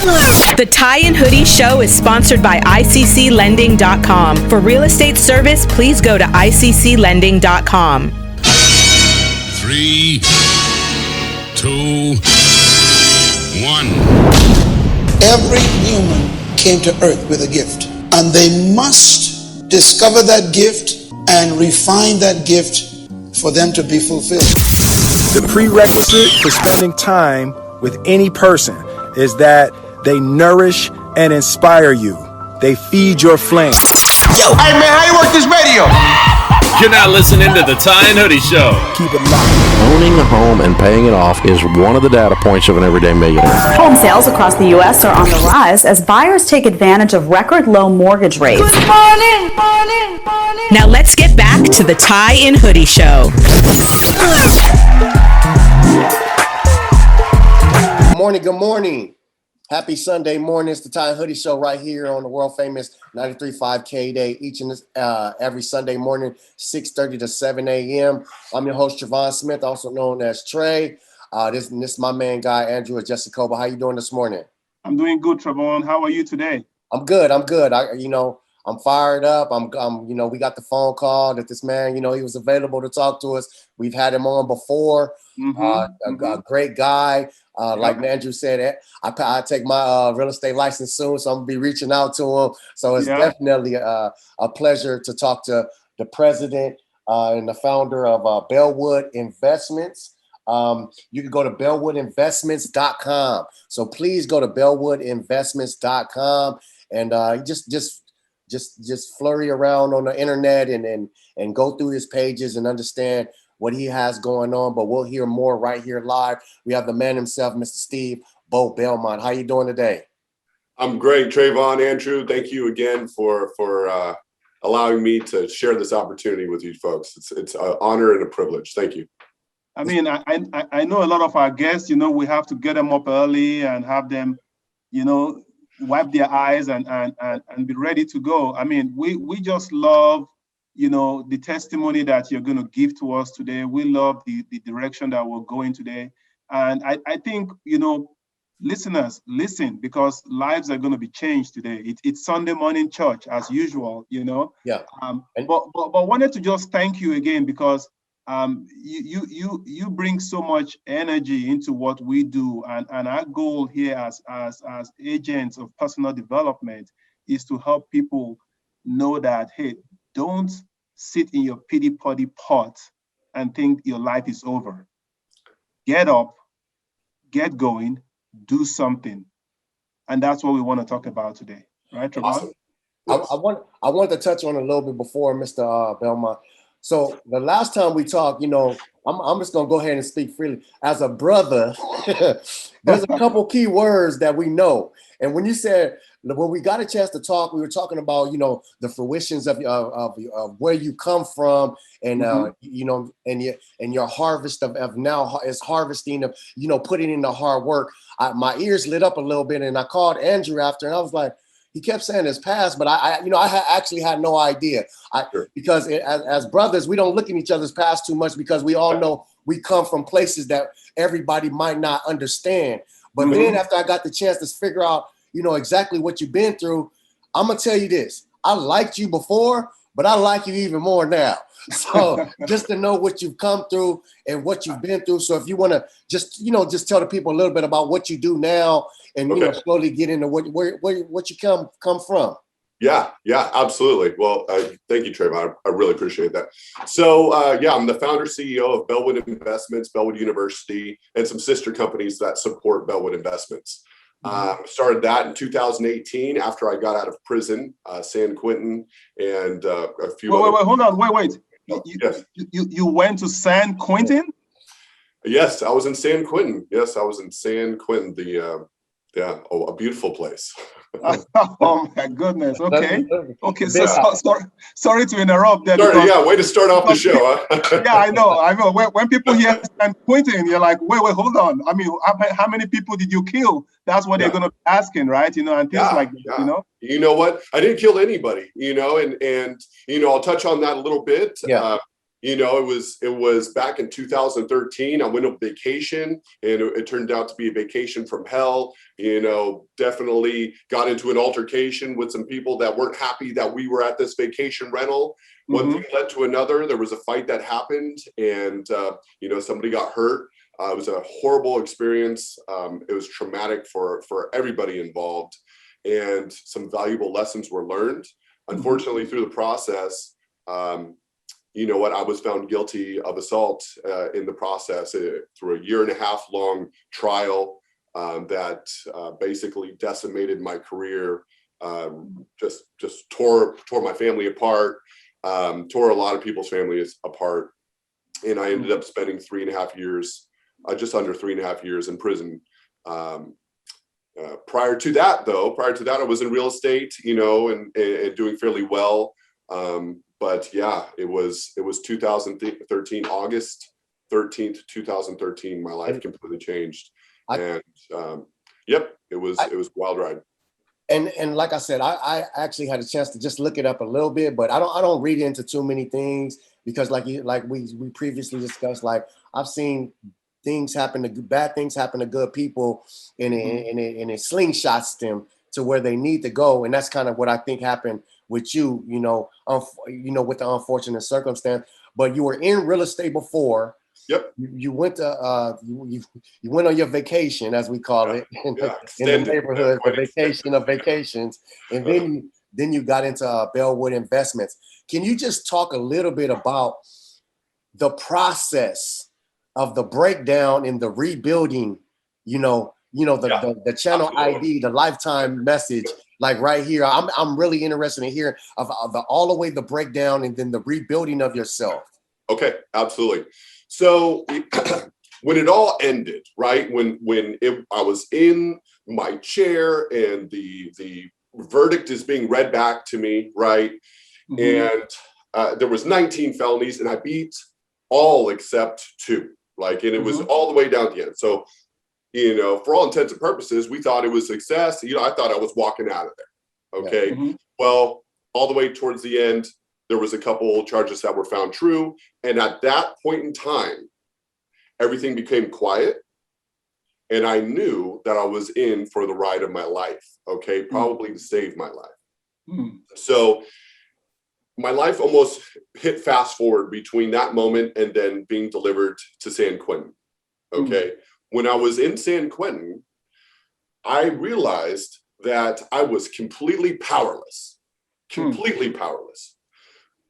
The Tie and Hoodie Show is sponsored by ICCLending.com. For real estate service, please go to ICCLending.com. 3, 2, 1. Every human came to earth with a gift, and they must discover that gift and refine that gift for them to be fulfilled. The prerequisite for spending time with any person is that they nourish and inspire you. They feed your flame. Yo, hey man, how you work this radio? You're not listening to the Tie and Hoodie Show. Keep it locked. Owning a home and paying it off is one of the data points of an everyday millionaire. Home sales across the U.S. are on the rise as buyers take advantage of record low mortgage rates. Good morning, morning, morning. Now let's get back to the Tie and Hoodie Show. Good morning, good morning. Happy Sunday morning. It's the Tie and Hoodie Show right here on the world famous 93.5 K-Day each and every Sunday morning, 6:30 to 7 a.m. I'm your host, Trevon Smith, also known as Trey. This is my man guy, Andrew Jessicoba. How you doing this morning? I'm doing good, Trevon. How are you today? I'm good. I'm fired up. We got the phone call that this man, he was available to talk to us. We've had him on before. A great guy. Like Andrew said, I take my real estate license soon, so I'm gonna be reaching out to him. So it's definitely a pleasure to talk to the president and the founder of Bellwood Investments. You can go to BellwoodInvestments.com. So please go to BellwoodInvestments.com and just flurry around on the internet and go through his pages and understand what he has going on. But we'll hear more right here live. We have the man himself, Mr. Steve Belmont. How you doing today? I'm great, Trayvon. Andrew, thank you again for allowing me to share this opportunity with you folks. It's an honor and a privilege. Thank you. I mean, I know a lot of our guests, we have to get them up early and have them, wipe their eyes and be ready to go. I mean, we just love, the testimony that you're going to give to us today. We love the direction that we're going today. And I think, listeners, listen, because lives are going to be changed today. It's Sunday morning church as usual, Yeah. But wanted to just thank you again because you bring so much energy into what we do, and our goal here as agents of personal development is to help people know that, hey, don't sit in your pity-potty pot and think your life is over. Get up, get going, do something, and that's what we want to talk about today, right, Trevon? Awesome. I want to touch on a little bit before Mr. Belmont. So the last time we talked, I'm just gonna go ahead and speak freely. As a brother, there's a couple key words that we know. And when you said, when we got a chance to talk, we were talking about, the fruitions of where you come from, and and your harvest of now is harvesting of, putting in the hard work. My ears lit up a little bit, and I called Andrew after, and I was like, he kept saying his past, but I actually had no idea. Because as brothers, we don't look in each other's past too much because we all know we come from places that everybody might not understand. But then after I got the chance to figure out, exactly what you've been through, I'm gonna tell you this: I liked you before, but I like you even more now. So just to know what you've come through and what you've been through. So if you want to just tell the people a little bit about what you do now, and slowly get into what you come from. Yeah, absolutely. Well, thank you, Trayvon. I really appreciate that. So I'm the founder CEO of Bellwood Investments, Bellwood University, and some sister companies that support Bellwood Investments. Started that in 2018 after I got out of prison, San Quentin, and a few. Wait, hold on, wait. Yes. You went to San Quentin? Yes, I was in San Quentin. A beautiful place. Oh my goodness. Okay. So sorry to interrupt there. Way to start off the show. Huh? Yeah, I know. When people hear San Quentin, you're like, wait, hold on. I mean, how many people did you kill? That's what they're going to be asking, right? And things like that. You know what? I didn't kill anybody. And I'll touch on that a little bit. Yeah. You know, it was back in 2013. I went on vacation, and it turned out to be a vacation from hell. You know, definitely got into an altercation with some people that weren't happy that we were at this vacation rental. One thing led to another. There was a fight that happened, and you know, somebody got hurt. It was a horrible experience. It was traumatic for everybody involved, and some valuable lessons were learned. Unfortunately, through the process, you know what, I was found guilty of assault in the process through a 1.5 year long trial that basically decimated my career, just tore my family apart, tore a lot of people's families apart. And I ended up spending 3.5 years, just under 3.5 years in prison. Prior to that, I was in real estate, you know, and doing fairly well. But yeah, it was 2013, August 13th, 2013. My life completely changed, and yep, it was a wild ride. And like I said, I actually had a chance to just look it up a little bit, but I don't read into too many things because like we previously discussed, like I've seen bad things happen to good people, and it slingshots them to where they need to go, and that's kind of what I think happened with you, you know, with the unfortunate circumstance. But you were in real estate before. Yep. You went to you went on your vacation, as we call it, in the neighborhood, the vacation of vacations, and then you got into Bellwood Investments. Can you just talk a little bit about the process of the breakdown in the rebuilding? The channel ID, the lifetime message, like right here. I'm really interested in hearing of all the way the breakdown and then the rebuilding of yourself. Okay, absolutely. So when it all ended, right, I was in my chair and the verdict is being read back to me, right, and there was 19 felonies, and I beat all except 2, like, and it was all the way down to the end. So, you know, for all intents and purposes, we thought it was success. You know, I thought I was walking out of there. Okay, well, all the way towards the end, there was a couple charges that were found true. And at that point in time, everything became quiet. And I knew that I was in for the ride of my life, okay, probably to save my life. So my life almost hit fast forward between that moment and then being delivered to San Quentin, okay? When I was in San Quentin, I realized that I was completely powerless.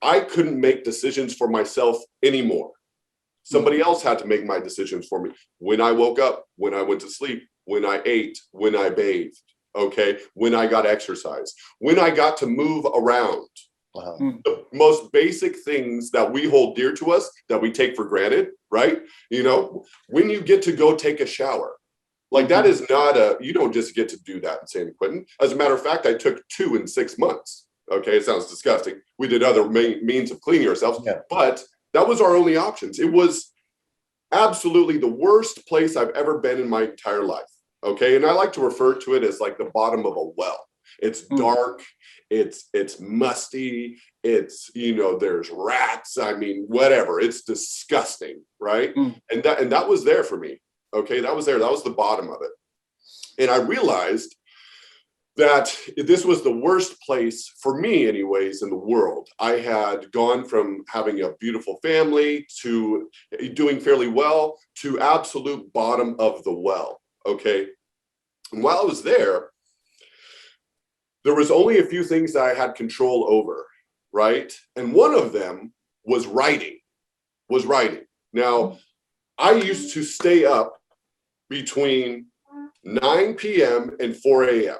I couldn't make decisions for myself anymore. Somebody else had to make my decisions for me. When I woke up, when I went to sleep, when I ate, when I bathed, okay, when I got exercise, when I got to move around. The most basic things that we hold dear to us, that we take for granted, right? You know, when you get to go take a shower, like that is not you don't just get to do that in San Quentin. As a matter of fact, I took 2 in 6 months. Okay, it sounds disgusting. We did other means of cleaning ourselves, but that was our only options. It was absolutely the worst place I've ever been in my entire life. Okay, and I like to refer to it as like the bottom of a well. It's dark, it's musty, it's, you know, there's rats. I mean, whatever. It's disgusting, right? And that was there for me. Okay, that was there. That was the bottom of it. And I realized that this was the worst place for me, anyways, in the world. I had gone from having a beautiful family to doing fairly well to absolute bottom of the well. Okay. And while I was there was only a few things that I had control over, right? And one of them was writing. Now, I used to stay up between 9 p.m. and 4 a.m.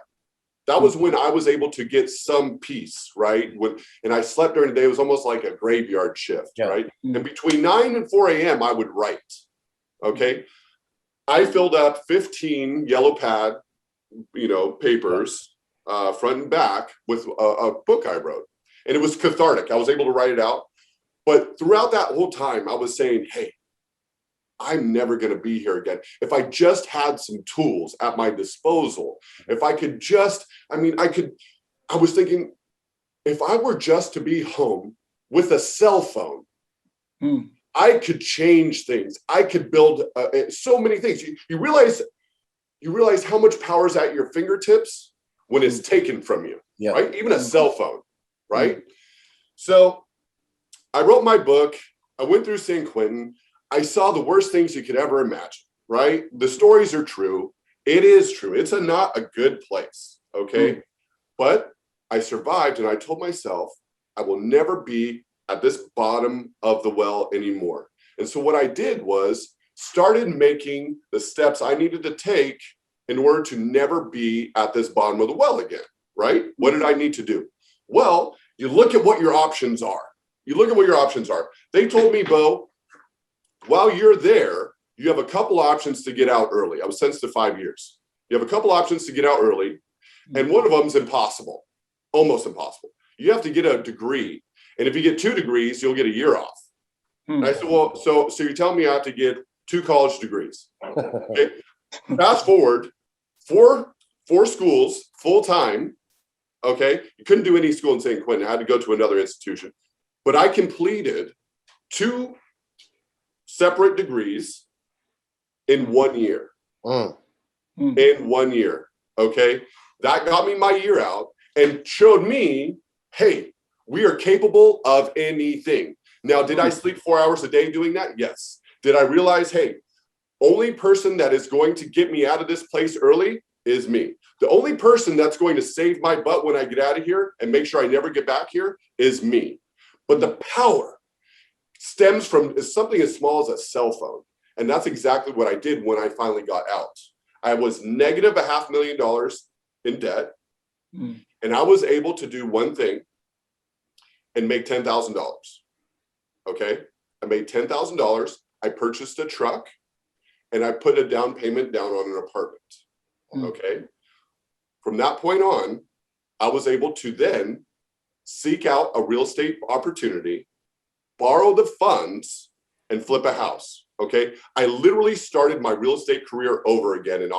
That was when I was able to get some peace, right? And I slept during the day. It was almost like a graveyard shift, right? And between 9 and 4 a.m., I would write, okay? I filled up 15 yellow pad, you know, papers, front and back, with a book I wrote. And it was cathartic. I was able to write it out. But throughout that whole time, I was saying, hey, I'm never going to be here again. If I just had some tools at my disposal, if I could just, I was thinking, if I were just to be home with a cell phone, I could change things. I could build so many things. You realize how much power is at your fingertips when it's taken from you, right? Even a cell phone, right? So I wrote my book. I went through San Quentin. I saw the worst things you could ever imagine, right? The stories are true. It is true. It's not a good place, okay? But I survived, and I told myself I will never be at this bottom of the well anymore. And so what I did was started making the steps I needed to take in order to never be at this bottom of the well again, right? What did I need to do? Well, you look at what your options are. They told me, Bo, while you're there, you have a couple options to get out early. I was sentenced to 5 years. You have a couple options to get out early, and one of them is impossible, almost impossible. You have to get a degree, and if you get 2 degrees, you'll get a year off. And I said, well, so you're telling me I have to get 2 college degrees. Okay. Fast forward, four schools full time. Okay, you couldn't do any school in San Quentin. I had to go to another institution, but I completed 2 separate degrees in 1 year. In 1 year. Okay, that got me my year out and showed me, hey, we are capable of anything. Now, did I sleep 4 hours a day doing that? Yes. Did I realize, hey, only person that is going to get me out of this place early is me. The only person that's going to save my butt when I get out of here and make sure I never get back here is me. But the power stems from something as small as a cell phone. And that's exactly what I did when I finally got out. I was negative $500,000 in debt. And I was able to do one thing and make $10,000. Okay. I made $10,000. I purchased a truck and I put a down payment down on an apartment. Okay. From that point on, I was able to then seek out a real estate opportunity, borrow the funds, and flip a house. Okay. I literally started my real estate career over again in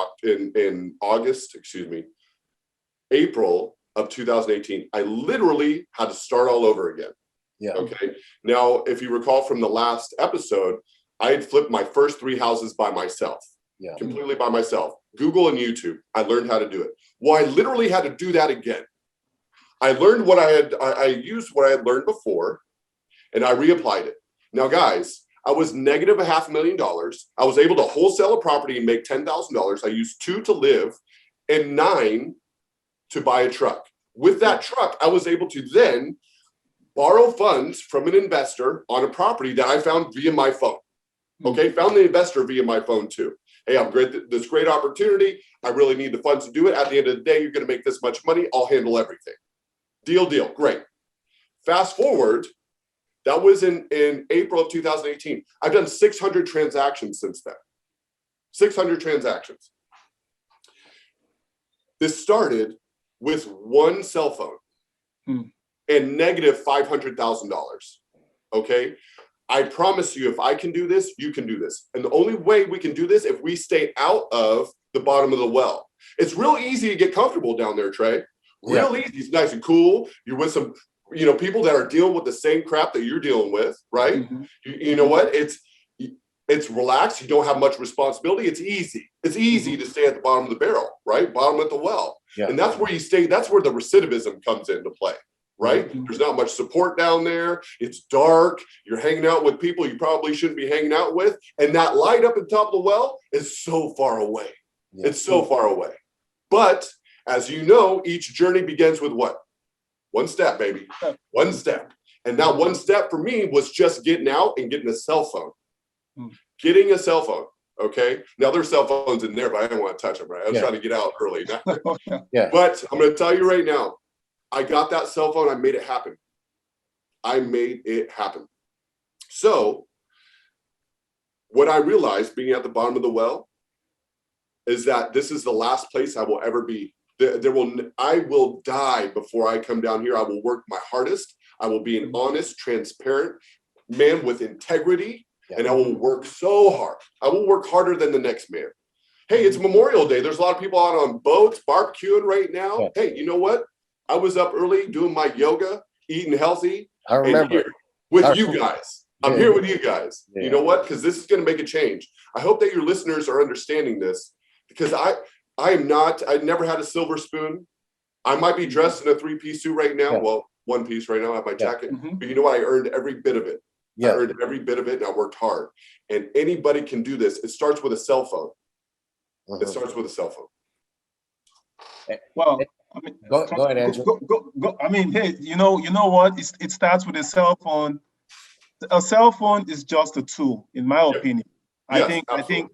April of 2018. I literally had to start all over again. Yeah. Okay. Now, if you recall from the last episode, I had flipped my first 3 houses by myself. Yeah. Completely by myself. Google and YouTube. I learned how to do it. Well, I literally had to do that again. I learned I used what I had learned before, and I reapplied it. Now, guys, I was negative $500,000. I was able to wholesale a property and make $10,000. I used 2 to live and 9 to buy a truck. With that truck, I was able to then borrow funds from an investor on a property that I found via my phone. Okay, found the investor via my phone too. Hey, I'm great. This great opportunity. I really need the funds to do it. At the end of the day, you're going to make this much money. I'll handle everything. Deal. Great. Fast forward. That was in April of 2018. I've done 600 transactions since then. 600 transactions. This started with 1 cell phone and negative $500,000. Okay. I promise you, if I can do this, you can do this. And the only way we can do this if we stay out of the bottom of the well. It's real easy to get comfortable down there, Trey. Real easy. It's nice and cool. You're with some, people that are dealing with the same crap that you're dealing with, right? You know what? It's relaxed. You don't have much responsibility. It's easy. It's easy to stay at the bottom of the barrel, right? Bottom at the well. Yeah. And that's where you stay. That's where the recidivism comes into play. Right? There's not much support down there. It's dark. You're hanging out with people you probably shouldn't be hanging out with. And that light up at the top of the well is so far away. Yeah. It's so far away. But as you know, each journey begins with what? 1 step, baby. 1 step. And that 1 step for me was just getting out and getting a cell phone. Getting a cell phone. Okay. Now there's cell phones in there, but I didn't want to touch them, right? I was trying to get out early. But I'm going to tell you right now, I got that cell phone. I made it happen. So what I realized being at the bottom of the well is that this is the last place I will ever be. I will die before I come down here. I will work my hardest. I will be an honest, transparent man with integrity, and I will work so hard. I will work harder than the next man. Hey, it's Memorial Day. There's a lot of people out on boats, barbecuing right now. Yeah. Hey, you know what? I was up early doing my yoga, eating healthy. I remember with you guys. I'm here with you guys. Yeah. You know what? Because this is going to make a change. I hope that your listeners are understanding this, because I never had a silver spoon. I might be dressed in a 3-piece suit right now. Yeah. Well, 1 piece right now. I have my jacket. But you know what? I earned every bit of it. Yeah. I earned every bit of it, and I worked hard. And anybody can do this. It starts with a cell phone. It starts with a cell phone. Well, I mean, go ahead, Andrew. Go. I mean, hey, you know what? It starts with a cell phone. A cell phone is just a tool, in my opinion. Yes, I think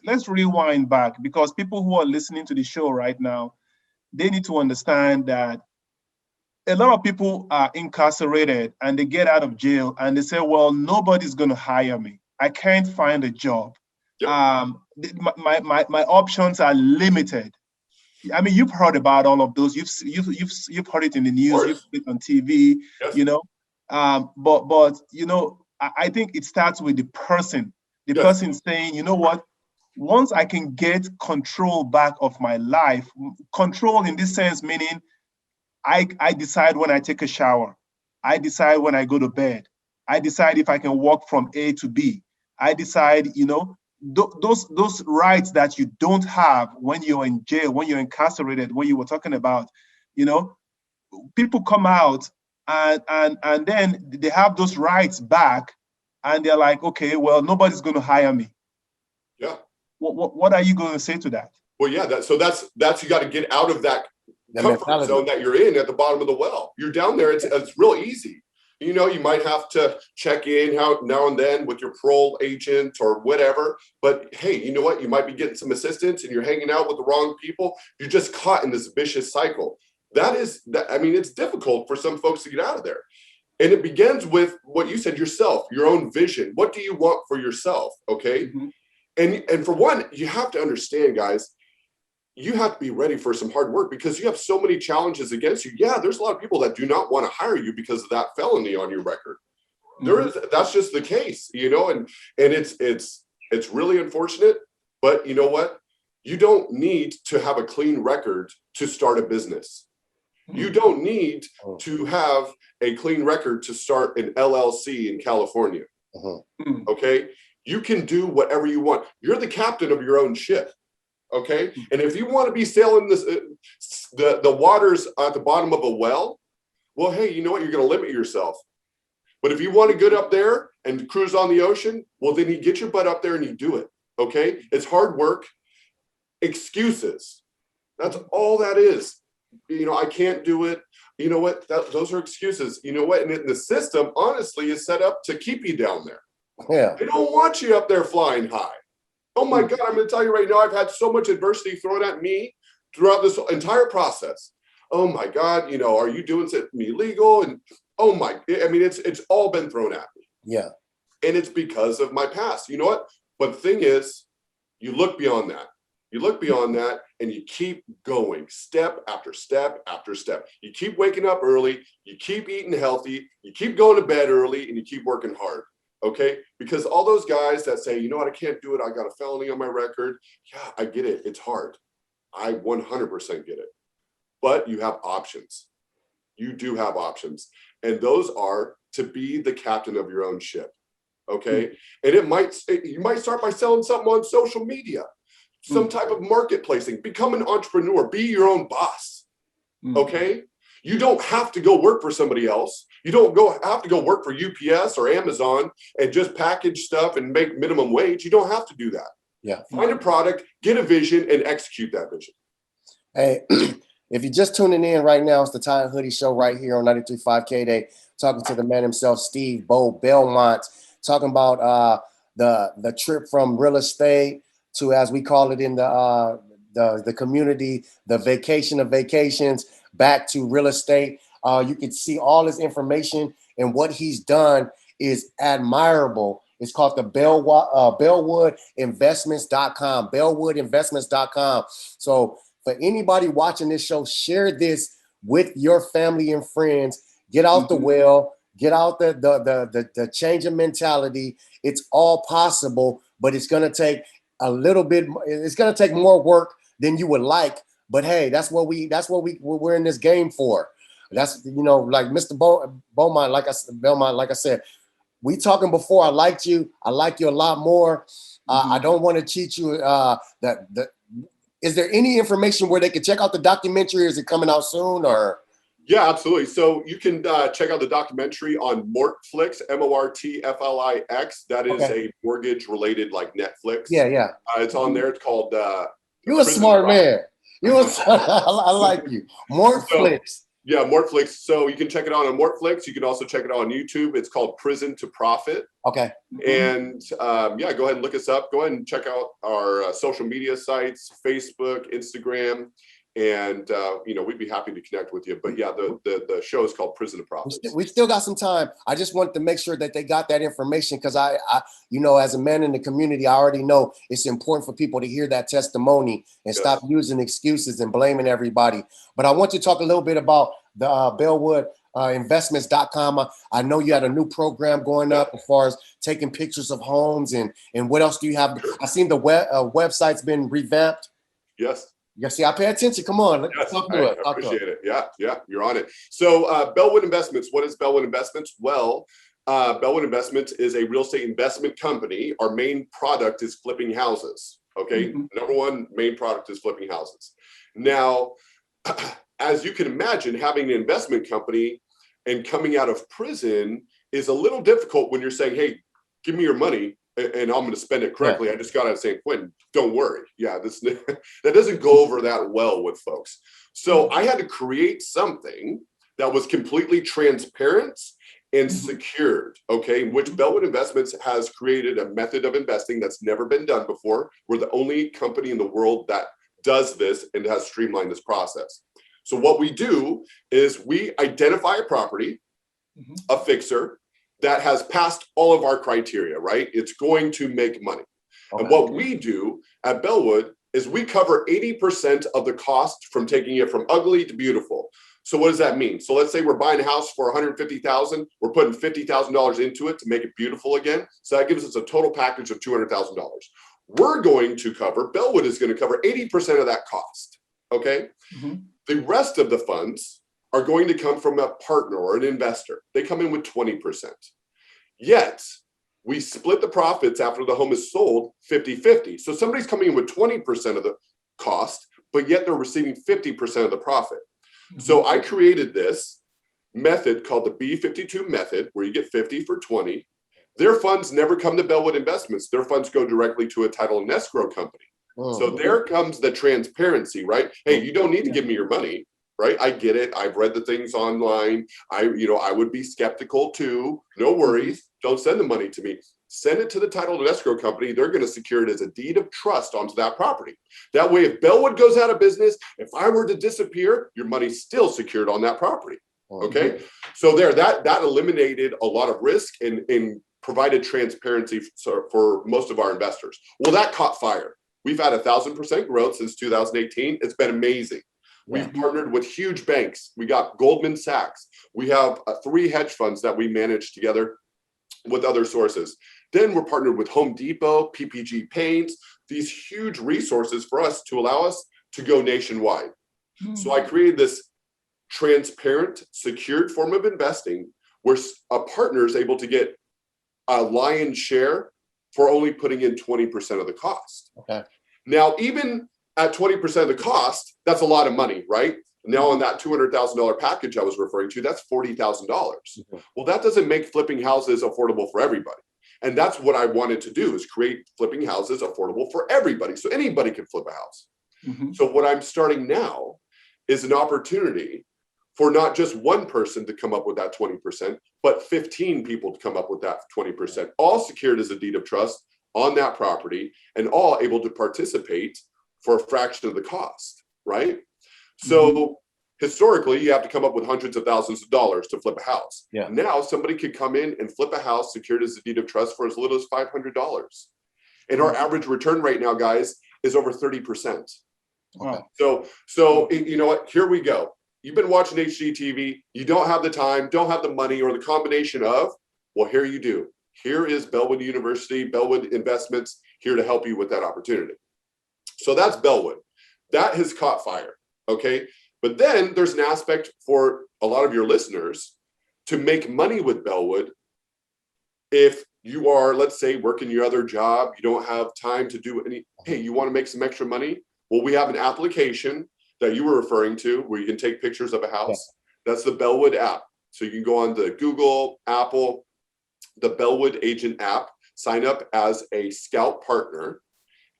let's rewind back, because people who are listening to the show right now, they need to understand that a lot of people are incarcerated and they get out of jail and they say, well, nobody's going to hire me. I can't find a job. Yep. My options are limited. I mean, you've heard about all of those. You've heard it in the news. You've heard it on TV. Yes. You know, but you know, I think it starts with the person. The person saying, you know what? Once I can get control back of my life, control in this sense meaning I decide when I take a shower. I decide when I go to bed. I decide if I can walk from A to B. I decide, you know, those rights that you don't have when you're in jail, when you're incarcerated, when you were talking about, you know, people come out and then they have those rights back and they're like, okay, well, nobody's going to hire me. Yeah. What are you going to say to that? Well, yeah, that's you got to get out of that comfort zone that you're in at the bottom of the well. You're down there. It's real easy. You know, you might have to check in now and then with your parole agent or whatever. But hey, you know what? You might be getting some assistance and you're hanging out with the wrong people. You're just caught in this vicious cycle. I mean, it's difficult for some folks to get out of there. And it begins with what you said, yourself, your own vision. What do you want for yourself? Okay. Mm-hmm. And for one, you have to understand, guys, you have to be ready for some hard work because you have so many challenges against you. Yeah, there's a lot of people that do not want to hire you because of that felony on your record. Mm-hmm. That's just the case, you know, and it's really unfortunate, but you know what? You don't need to have a clean record to start a business. Mm-hmm. You don't need to have a clean record to start an LLC in California. Mm-hmm. Okay? You can do whatever you want. You're the captain of your own ship. Okay. And if you want to be sailing the waters at the bottom of a well, well, hey, you know what? You're going to limit yourself. But if you want to get up there and cruise on the ocean, well, then you get your butt up there and you do it. Okay. It's hard work. Excuses. That's all that is. You know, I can't do it. You know what? Those are excuses. You know what? And the system, honestly, is set up to keep you down there. Yeah. They don't want you up there flying high. Oh my God, I'm going to tell you right now, I've had so much adversity thrown at me throughout this entire process. Oh my God, you know, are you doing something illegal? And oh my, I mean, it's all been thrown at me. Yeah. And it's because of my past. You know what? But the thing is, you look beyond that. You look beyond that and you keep going step after step after step. You keep waking up early, you keep eating healthy, you keep going to bed early, and you keep working hard. Okay, because all those guys that say, you know what, I can't do it, I got a felony on my record. Yeah, I get it. It's hard. I 100% get it. But you have options. You do have options. And those are to be the captain of your own ship. Okay. And you might start by selling something on social media, some type of marketplacing, become an entrepreneur, be your own boss. Okay. You don't have to go work for somebody else. You don't have to go work for UPS or Amazon and just package stuff and make minimum wage. You don't have to do that. Yeah. Find a product, get a vision, and execute that vision. Hey, if you're just tuning in right now, it's the Ty and Hoodie Show right here on 93.5 K-Day, talking to the man himself, Steve Belmont, talking about the trip from real estate to, as we call it in the community, the vacation of vacations, back to real estate. You can see all his information, and what he's done is admirable. It's called the Bellwood Investments.com, BellwoodInvestments.com. So for anybody watching this show, share this with your family and friends. Get out the well, get out the change of mentality. It's all possible, but it's going to take a little bit. It's going to take more work than you would like. But hey, that's what we're in this game for. That's, you know, like Mr. Belmont, like I said, we talking before. I liked you. I like you a lot more. I don't want to cheat you. Is there any information where they can check out the documentary? Is it coming out soon or? Yeah, absolutely. So you can check out the documentary on Mortflix, Mortflix. That is a mortgage related like Netflix. Yeah. It's on there. It's called. You're a smart man. I like you. Mortflix. Yeah, Mortflix. So you can check it out on Mortflix. You can also check it out on YouTube. It's called Prison to Profit. Okay. And yeah, go ahead and look us up. Go ahead and check out our social media sites, Facebook, Instagram. And, we'd be happy to connect with you. But yeah, the show is called Prison to Profit. We still got some time. I just wanted to make sure that they got that information because I, as a man in the community, I already know it's important for people to hear that testimony and stop using excuses and blaming everybody. But I want you to talk a little bit about the Bellwood Investments.com. I know you had a new program going up as far as taking pictures of homes and what else do you have? I seen the website's been revamped. Yes. Yeah, see, I pay attention. Come on, yes, talk to it. I appreciate it. Yeah, you're on it. So Bellwood Investments, what is Bellwood Investments? Well, Bellwood Investments is a real estate investment company. Our main product is flipping houses, okay? Number one main product is flipping houses. Now, as you can imagine, having an investment company and coming out of prison is a little difficult when you're saying, hey, give me your money. And I'm going to spend it correctly. Yeah. I just got out of San Quentin. Don't worry. Yeah, that doesn't go over that well with folks. So I had to create something that was completely transparent and secured, okay, which Bellwood Investments has created a method of investing that's never been done before. We're the only company in the world that does this and has streamlined this process. So what we do is we identify a property, a fixer, that has passed all of our criteria, right? It's going to make money. Okay. And what we do at Bellwood is we cover 80% of the cost from taking it from ugly to beautiful. So what does that mean? So let's say we're buying a house for $150,000. We're putting $50,000 into it to make it beautiful again. So that gives us a total package of $200,000. We're going to cover, Bellwood is going to cover 80% of that cost, okay? The rest of the funds are going to come from a partner or an investor. They come in with 20%. Yet, we split the profits after the home is sold 50-50. So somebody's coming in with 20% of the cost, but yet they're receiving 50% of the profit. So I created this method called the B52 method, where you get 50 for 20. Their funds never come to Bellwood Investments. Their funds go directly to a title and escrow company. So there comes the transparency, right? Hey, you don't need to give me your money. Right? I get it. I've read the things online. I would be skeptical too. No worries. Don't send the money to me. Send it to the title and escrow company. They're going to secure it as a deed of trust onto that property. That way, if Bellwood goes out of business, if I were to disappear, your money's still secured on that property. Okay. So that eliminated a lot of risk and provided transparency for most of our investors. Well, that caught fire. We've had 1,000% growth since 2018. It's been amazing. We've partnered with huge banks. We got Goldman Sachs. We have 3 hedge funds that we manage together with other sources. Then we're partnered with Home Depot, PPG Paints, these huge resources for us to allow us to go nationwide. So I created this transparent, secured form of investing where a partner is able to get a lion's share for only putting in 20% of the cost. Okay. Now, even at 20% of the cost, that's a lot of money, right? Now on that $200,000 package I was referring to, that's $40,000. Well, that doesn't make flipping houses affordable for everybody. And that's what I wanted to do, is create flipping houses affordable for everybody. So anybody can flip a house. So what I'm starting now is an opportunity for not just one person to come up with that 20%, but 15 people to come up with that 20%, all secured as a deed of trust on that property and all able to participate for a fraction of the cost, right? So historically, you have to come up with hundreds of thousands of dollars to flip a house. Now somebody could come in and flip a house secured as a deed of trust for as little as $500. And our average return right now, guys, is over 30%. Wow. So you know what? Here we go. You've been watching HGTV. You don't have the time, don't have the money, or the combination of, well, here you do. Here is Bellwood University, Bellwood Investments, here to help you with that opportunity. So that's Bellwood. That has caught fire, okay? But then there's an aspect for a lot of your listeners to make money with Bellwood if you are, let's say, working your other job, you don't have time to do any, hey, you want to make some extra money? Well, we have an application that you were referring to where you can take pictures of a house. That's the Bellwood app. So you can go on the Google, Apple, the Bellwood Agent app, sign up as a Scout partner.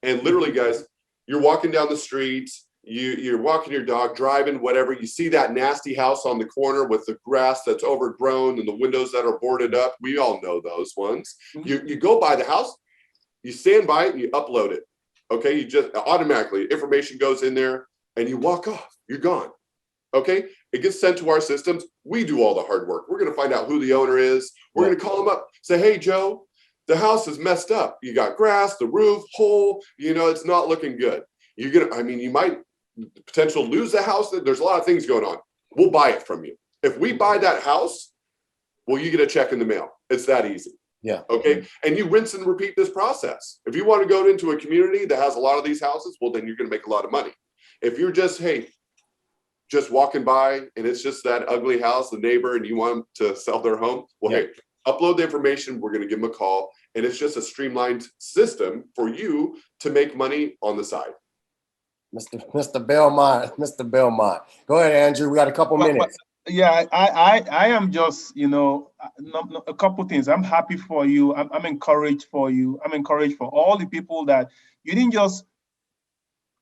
And literally, guys, you're walking down the street, you're walking your dog, driving, whatever. You see that nasty house on the corner with the grass that's overgrown and the windows that are boarded up. We all know those ones. You go by the house, you stand by it, and you upload it. Okay, you just automatically, information goes in there, and you walk off. You're gone. Okay, it gets sent to our systems. We do all the hard work. We're going to find out who the owner is. We're going to call them up, say, hey, Joe, the house is messed up. You got grass, the roof, hole, it's not looking good. You're going to, you might potential lose the house. There's a lot of things going on. We'll buy it from you. If we buy that house, well, you get a check in the mail. It's that easy. Yeah. Okay. And you rinse and repeat this process. If you want to go into a community that has a lot of these houses, well, then you're going to make a lot of money. If you're just, just walking by and it's just that ugly house, the neighbor, and you want them to sell their home, well, hey, upload the information. We're going to give them a call. And it's just a streamlined system for you to make money on the side. Mr. Belmont. Go ahead, Andrew. We got a couple minutes. Yeah, I am just, a couple things. I'm happy for you. I'm encouraged for you. I'm encouraged for all the people that you didn't just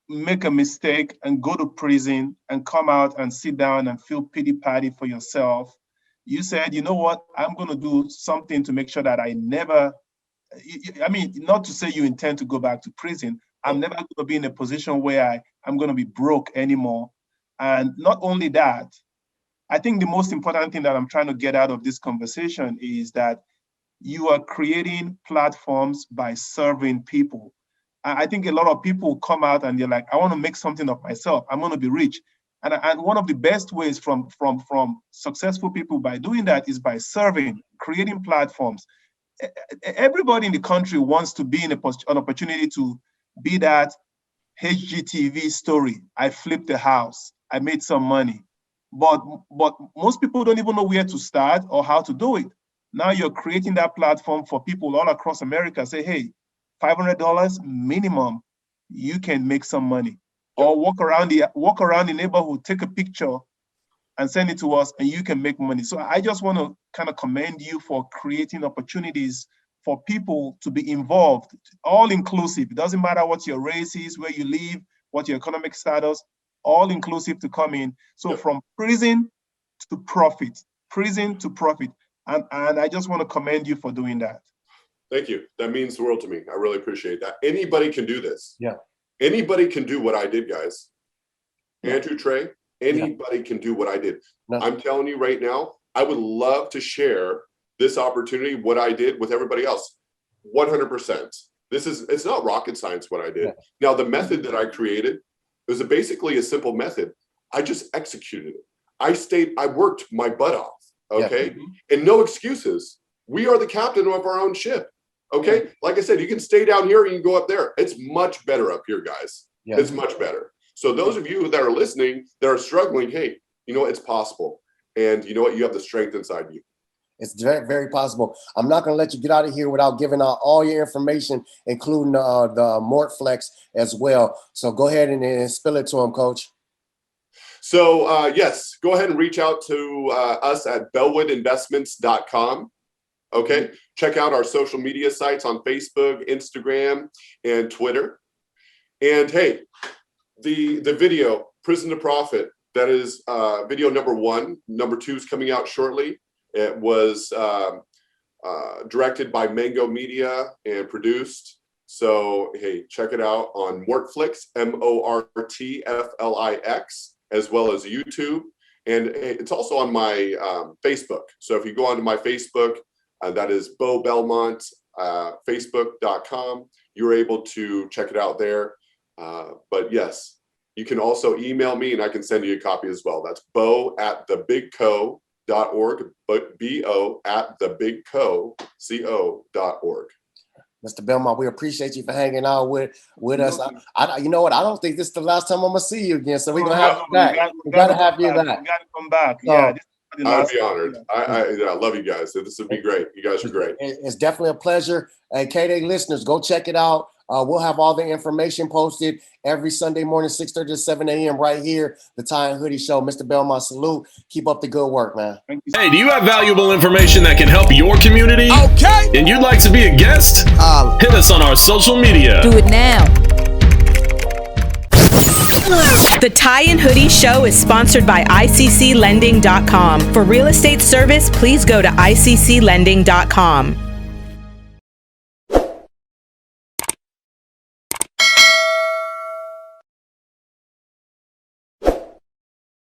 make a mistake and go to prison and come out and sit down and feel pity party for yourself. You said, you know what, I'm going to do something to make sure that I never, not to say you intend to go back to prison. I'm never going to be in a position where I'm going to be broke anymore. And not only that, I think the most important thing that I'm trying to get out of this conversation is that you are creating platforms by serving people. I think a lot of people come out and they're like, I want to make something of myself. I'm going to be rich. And one of the best ways from successful people by doing that is by serving, creating platforms. Everybody in the country wants to be in an opportunity to be that HGTV story. I flipped the house. I made some money. But most people don't even know where to start or how to do it. Now you're creating that platform for people all across America. Say, hey, $500 minimum, you can make some money. Or walk around the neighborhood, take a picture and send it to us, and you can make money. So I just want to kind of commend you for creating opportunities for people to be involved, all inclusive. It doesn't matter what your race is, where you live, what your economic status, all inclusive to come in. So from prison to profit. And I just want to commend you for doing that. Thank you. That means the world to me. I really appreciate that. Anybody can do this. Yeah. Anybody can do what I did, guys. Andrew, Trey, anybody can do what I did. No. I'm telling you right now, I would love to share this opportunity, what I did, with everybody else. 100%. It's not rocket science what I did. Now, the method that I created, it was basically a simple method. I just executed it. I worked my butt off. Okay. And no excuses. We are the captain of our own ship. Okay. Like I said, you can stay down here, you can go up there. It's much better up here, guys. It's much better. So those of you that are listening, that are struggling, hey, you know what? It's possible. And you know what? You have the strength inside you. It's very, very possible. I'm not going to let you get out of here without giving out all your information, including the Mortflex as well. So go ahead and spill it to them, Coach. So yes, go ahead and reach out to us at BellwoodInvestments.com. Okay, check out our social media sites on Facebook, Instagram, and Twitter. And hey, the video, Prison to Profit, that is video number 1. Number 2 is coming out shortly. It was directed by Mango Media and produced. So, hey, check it out on Mortflix, Mortflix, as well as YouTube. And it's also on my Facebook. So if you go onto my Facebook, that is Bo Belmont, Facebook.com. You're able to check it out there. But yes, you can also email me and I can send you a copy as well. That's bo@thebigco.org, bo@thebigco.org. Mr. Belmont, we appreciate you for hanging out with us. You know what? I don't think this is the last time I'm gonna see you again. So we're gonna have you back. We gotta have you back. We gotta come back. So, I'd be honored. I love you guys. This would be great. You guys are great. It's definitely a pleasure. Hey, K-Day listeners, go check it out. We'll have all the information posted every Sunday morning, 6:30 to 7 a.m. right here, the Tie and Hoodie Show. Mr. Belmont, salute. Keep up the good work, man. Hey, do you have valuable information that can help your community? Okay. And you'd like to be a guest? Hit us on our social media. Do it now. The Tie and Hoodie Show is sponsored by ICCLending.com. For real estate service, please go to ICCLending.com.